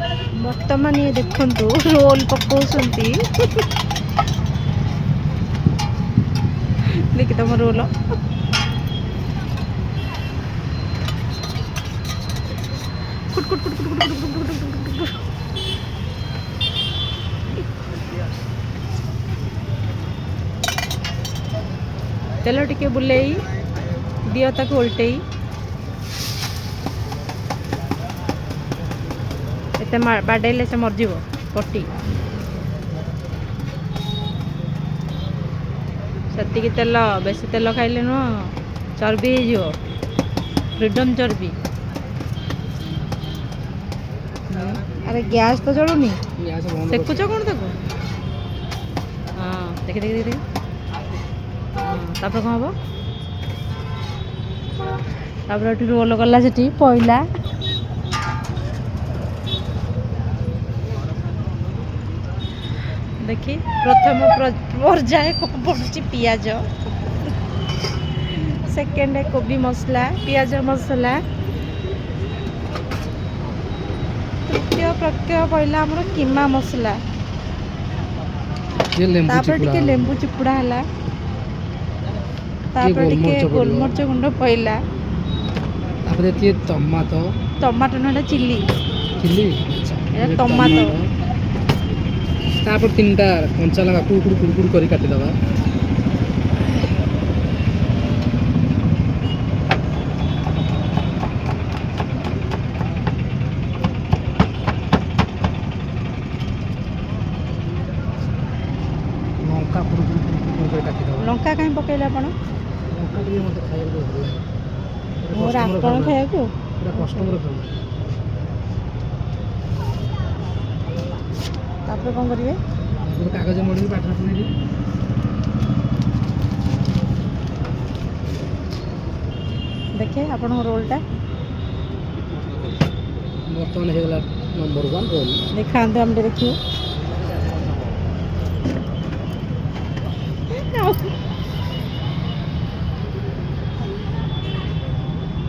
बर्तमान ये देखंतु रोल पकाउछंती देखि तम रोल कुट कुट कुट कुट कुट कुट कुट कुट कुट तेल टिके बुलेई दियो ताको उल्टेई एते बाडेले से मरजिवो पट्टी सेतिकी तेल बेसी तेल खाइले न चर्बी हो फ्रीडम चर्बी अरे गैस तो जलुनी सेकुच कौन तक हाँ देखी देखी देखी तापर कौन हम तापर रोल गला से पईला देखी प्रथम पर्याय कौन पड़ुची पियाज सेकेंड कोबी मसला पियाज मसला तृतीय प्रत्यय पहला हमर कीमा मसला तापर टिके लेंबू चिपुड़ा हला तापर टिके गोलमरिच गुंड पइला तापर ये टमाटो टमाटो ना चिल्ली चिल्ली ये टमाटो तापर तीनटा कंचा लगा कुकुर कुकुर करी काटी दबा लंका कुकुर कुकुर करी काटी दबा लंका काई पकेले आपण लंका भी मते खाइबो भल लागे मोर आपण खाइबो पूरा कस्टमर खाइबो तापर कोन करिवे कागज मोड़ी पाठर पुणी देखे आपण रोलटा बर्तमान हो गला नंबर 1 रोल देखा हम देखिए